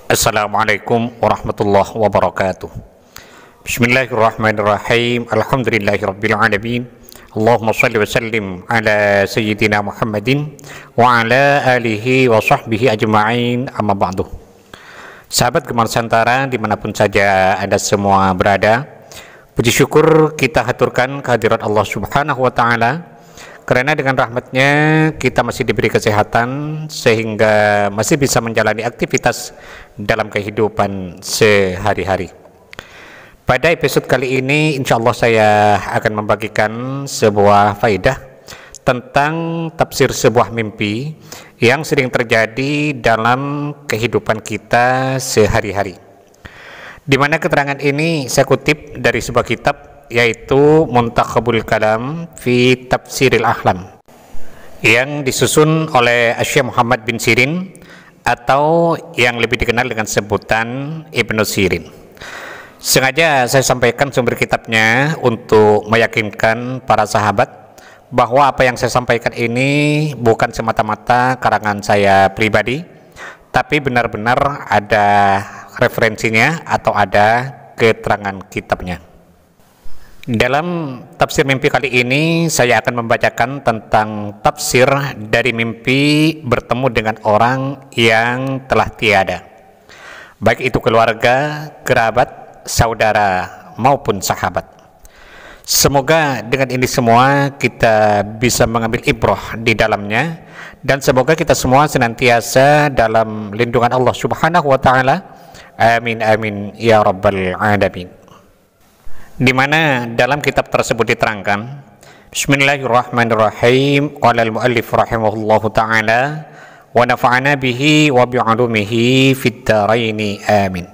Assalamualaikum warahmatullahi wabarakatuh. Bismillahirrahmanirrahim. Alhamdulillahirabbil alamin. Allahumma shalli wa sallim ala sayyidina Muhammadin wa ala alihi wa sahbihi ajma'in, amma ba'du. Sahabat Gemar Nusantara dimanapun saja Anda semua berada, puji syukur kita haturkan kehadirat Allah Subhanahu wa ta'ala, karena dengan rahmatnya kita masih diberi kesehatan sehingga masih bisa menjalani aktivitas dalam kehidupan sehari-hari. Pada episode kali ini insya Allah saya akan membagikan sebuah faedah tentang tafsir sebuah mimpi yang sering terjadi dalam kehidupan kita sehari-hari, di mana keterangan ini saya kutip dari sebuah kitab, yaitu Muntakhabul Kalam fi Tafsiril Ahlam, yang disusun oleh Syekh Muhammad bin Sirin atau yang lebih dikenal dengan sebutan Ibnu Sirin. Sengaja saya sampaikan sumber kitabnya untuk meyakinkan para sahabat bahwa apa yang saya sampaikan ini bukan semata-mata karangan saya pribadi, tapi benar-benar ada referensinya atau ada keterangan kitabnya. Dalam tafsir mimpi kali ini saya akan membacakan tentang tafsir dari mimpi bertemu dengan orang yang telah tiada, baik itu keluarga, kerabat, saudara maupun sahabat. Semoga dengan ini semua kita bisa mengambil ibrah di dalamnya, dan semoga kita semua senantiasa dalam lindungan Allah Subhanahu wa ta'ala. Amin amin ya rabbal alamin. Di mana dalam kitab tersebut diterangkan, Bismillahirrahmanirrahim, qala al-muallif rahimahullahu ta'ala wa nafa'ana bihi wa bi'ulumihi fid dharaini amin.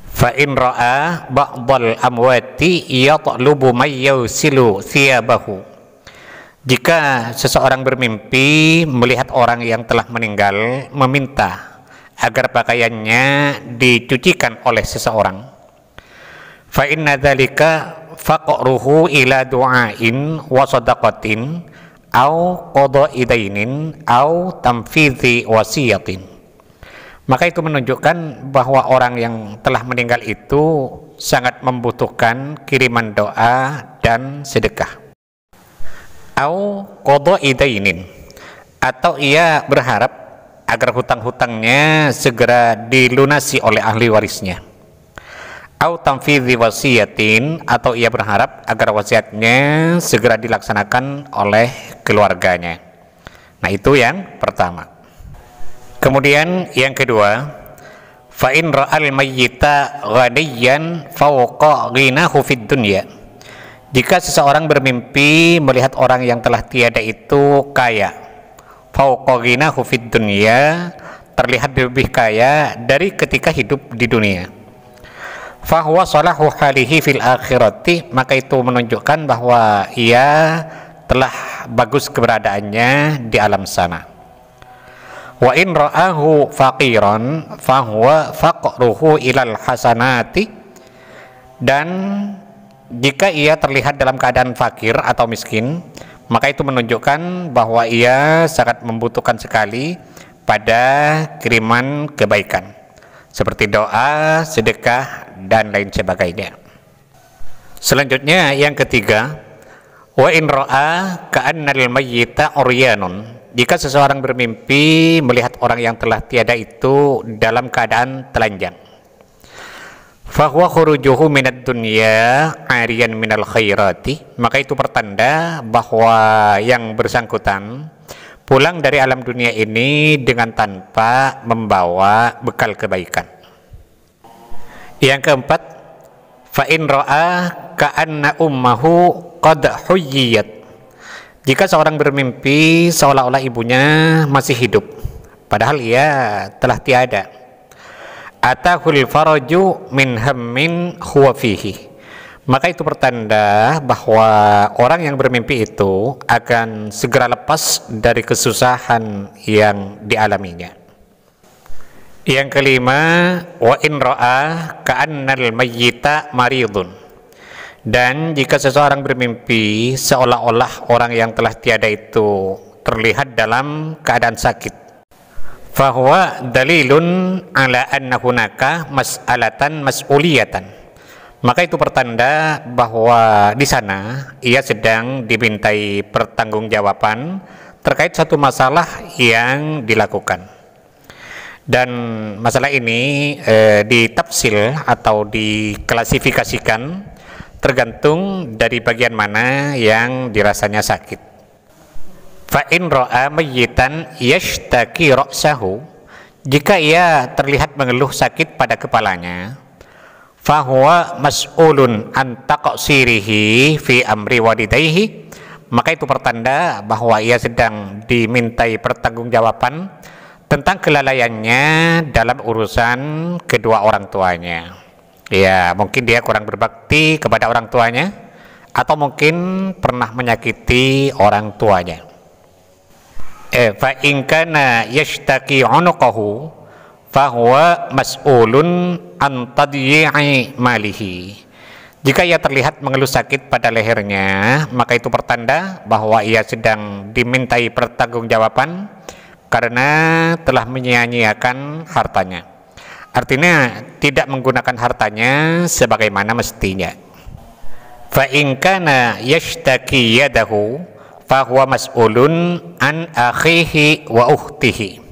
Fa in ra'a ba'dal amwati yatlubu may yusilu thiyabahu. Jika seseorang bermimpi melihat orang yang telah meninggal meminta agar pakaiannya dicucikan oleh seseorang, fa inna dzalika faqruhu ila du'ain wa shadaqatin au qada'i dainin au tamfidhi wasiyatin. Maka itu menunjukkan bahwa orang yang telah meninggal itu sangat membutuhkan kiriman doa dan sedekah. Au qada'i dainin, atau ia berharap agar hutang-hutangnya segera dilunasi oleh ahli warisnya. Au tamfidhi wasiyatin, atau ia berharap agar wasiatnya segera dilaksanakan oleh keluarganya. Nah, itu yang pertama. Kemudian yang kedua, fa in ra'al mayyita ghaniyan fawqa ghinahu fid dunya. Jika seseorang bermimpi melihat orang yang telah tiada itu kaya, fawqa ghinahu fid dunya, terlihat lebih kaya dari ketika hidup di dunia, fahuwa salahu halihi fil akhirati, maka itu menunjukkan bahwa ia telah bagus keberadaannya di alam sana. Wa in ra'ahu faqiran fahuwa faqruhu ilal hasanati, dan jika ia terlihat dalam keadaan fakir atau miskin, maka itu menunjukkan bahwa ia sangat membutuhkan sekali pada kiriman kebaikan seperti doa, sedekah, dan lain sebagainya. Selanjutnya yang ketiga, wa in ra'a ka'annal mayyita uryanun. Jika seseorang bermimpi melihat orang yang telah tiada itu dalam keadaan telanjang, fahuwa khurujuhu minad dunya ariyan minal khairati, maka itu pertanda bahwa yang bersangkutan pulang dari alam dunia ini dengan tanpa membawa bekal kebaikan. Yang keempat, fa in ra'a ka'anna ummahu qad huyyiyat. Jika seorang bermimpi seolah-olah ibunya masih hidup padahal ia telah tiada, atahul faraju min hammin huwa fihi, maka itu pertanda bahwa orang yang bermimpi itu akan segera lepas dari kesusahan yang dialaminya. Yang kelima, wa in ra'a ka'annal mayyita maridun. Dan jika seseorang bermimpi seolah-olah orang yang telah tiada itu terlihat dalam keadaan sakit, fahuwa dalilun ala anna hunaka mas'alatan mas'uliyatan. Maka itu pertanda bahwa di sana ia sedang dimintai pertanggungjawaban terkait satu masalah yang dilakukan. Dan masalah ini ditafsil atau diklasifikasikan tergantung dari bagian mana yang dirasanya sakit. Fa in ra'a mayyitan yashtaki ra'sahu, jika ia terlihat mengeluh sakit pada kepalanya, fahuwa mas'ulun an taqsirihi fi amri walidayhi, maka itu pertanda bahwa ia sedang dimintai pertanggungjawaban tentang kelalaiannya dalam urusan kedua orang tuanya. Ya, mungkin dia kurang berbakti kepada orang tuanya, atau mungkin pernah menyakiti orang tuanya. Fa in kana yashtaki 'unuqahu fahuwa mas'ulun an tadyi'i malihi. Jika ia terlihat mengeluh sakit pada lehernya, maka itu pertanda bahwa ia sedang dimintai pertanggungjawaban karena telah menyia-nyiakan hartanya. Artinya tidak menggunakan hartanya sebagaimana mestinya. Fa in kana yashtaki yadahu fahuwa mas'ulun an akhihi wa ukhtihi.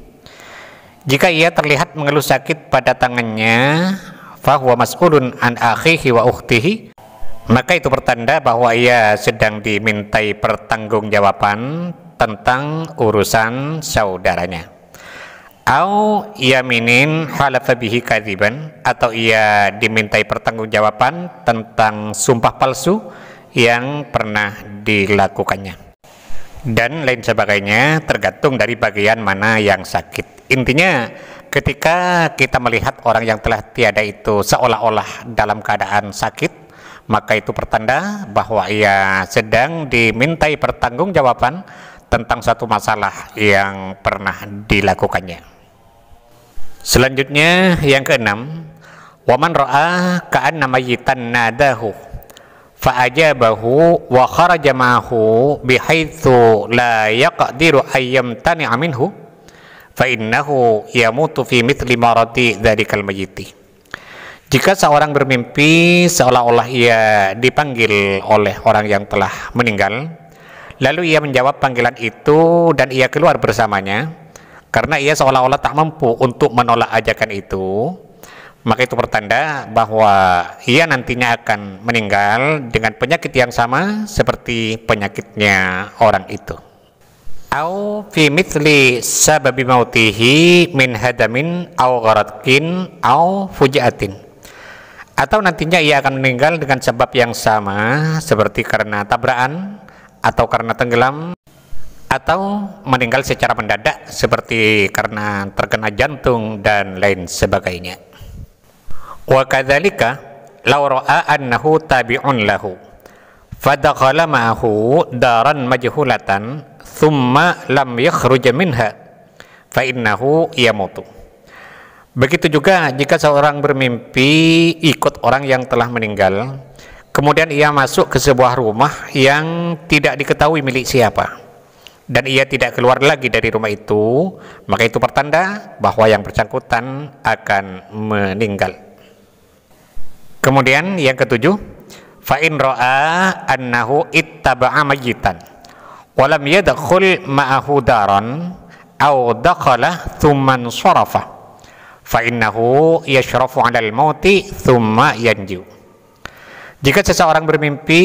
Jika ia terlihat mengeluh sakit pada tangannya, fahuwa mas'ulun an akhihi wa ukhtihi, maka itu pertanda bahwa ia sedang dimintai pertanggungjawaban tentang urusan saudaranya. Au yaminin halafa bihi kadziban, atau ia dimintai pertanggungjawaban tentang sumpah palsu yang pernah dilakukannya, dan lain sebagainya, tergantung dari bagian mana yang sakit. Intinya, ketika kita melihat orang yang telah tiada itu seolah-olah dalam keadaan sakit, maka itu pertanda bahwa ia sedang dimintai pertanggungjawaban tentang satu masalah yang pernah dilakukannya. Selanjutnya yang keenam, waman ra'a ka'anna mayyitan nadahu fa'ajabahu wa kharaja ma'ahu bihaitsu la yaqdiru ayyam tani'a minhu fa innahu yamutu fi mithli marati dzalikal mayyiti. Jika seorang bermimpi seolah-olah ia dipanggil oleh orang yang telah meninggal, lalu ia menjawab panggilan itu dan ia keluar bersamanya karena ia seolah-olah tak mampu untuk menolak ajakan itu, maka itu pertanda bahwa ia nantinya akan meninggal dengan penyakit yang sama seperti penyakitnya orang itu. Au fi mithli sababi mautihi min hadamin au gharadkin au fujiatin, atau nantinya ia akan meninggal dengan sebab yang sama seperti karena tabrakan atau karena tenggelam, atau meninggal secara mendadak seperti karena terkena jantung dan lain sebagainya. Wa kadzalika law ra'a annahu tabi'un lahu fadakhala ma'ahu daran majhulatan thumma lam yakhruj minha fa innahu yamutu. Begitu juga jika seorang bermimpi ikut orang yang telah meninggal, kemudian ia masuk ke sebuah rumah yang tidak diketahui milik siapa, dan ia tidak keluar lagi dari rumah itu, maka itu pertanda bahwa yang bersangkutan akan meninggal. Kemudian yang ketujuh, fa in ra'a annahu ittaba'a mayyitan wa lam yadkhul ma'ahu daran aw dakhala thumma sarafa fa innahu yashrafu 'alal mauti thumma yanju. Jika seseorang bermimpi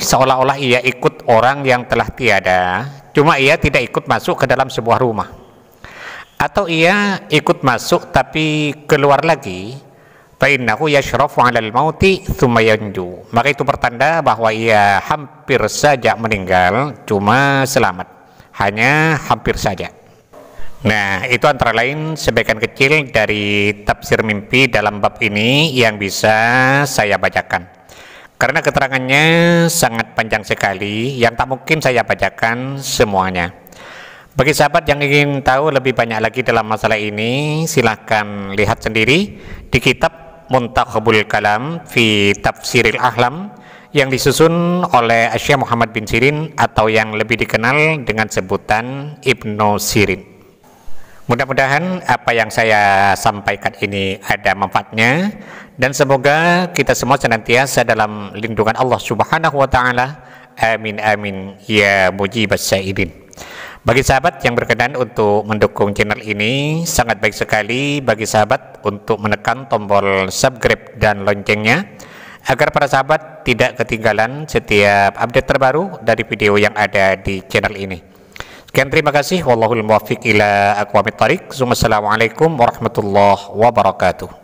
seolah-olah ia ikut orang yang telah tiada, cuma ia tidak ikut masuk ke dalam sebuah rumah, atau ia ikut masuk tapi keluar lagi, fa innahu yashrafu 'alal mauti tsumma yanju, maka itu pertanda bahwa ia hampir saja meninggal, cuma selamat, hanya hampir saja. Nah, itu antara lain sebagian kecil dari tafsir mimpi dalam bab ini yang bisa saya bacakan. Karena keterangannya sangat panjang sekali, yang tak mungkin saya bacakan semuanya. Bagi sahabat yang ingin tahu lebih banyak lagi dalam masalah ini, silahkan lihat sendiri di kitab Muntakhabul Kalam fi Tafsiril Ahlam yang disusun oleh Syekh Muhammad bin Sirin atau yang lebih dikenal dengan sebutan Ibnu Sirin. Mudah-mudahan apa yang saya sampaikan ini ada manfaatnya, dan semoga kita semua senantiasa dalam lindungan Allah Subhanahu wa taala. Amin amin ya mujibas syaidin. Bagi sahabat yang berkenan untuk mendukung channel ini, sangat baik sekali bagi sahabat untuk menekan tombol subscribe dan loncengnya, agar para sahabat tidak ketinggalan setiap update terbaru dari video yang ada di channel ini. Sekian, terima kasih. Wallahul muwaffiq ila aqwamit thariq. Assalamualaikum warahmatullahi wabarakatuh.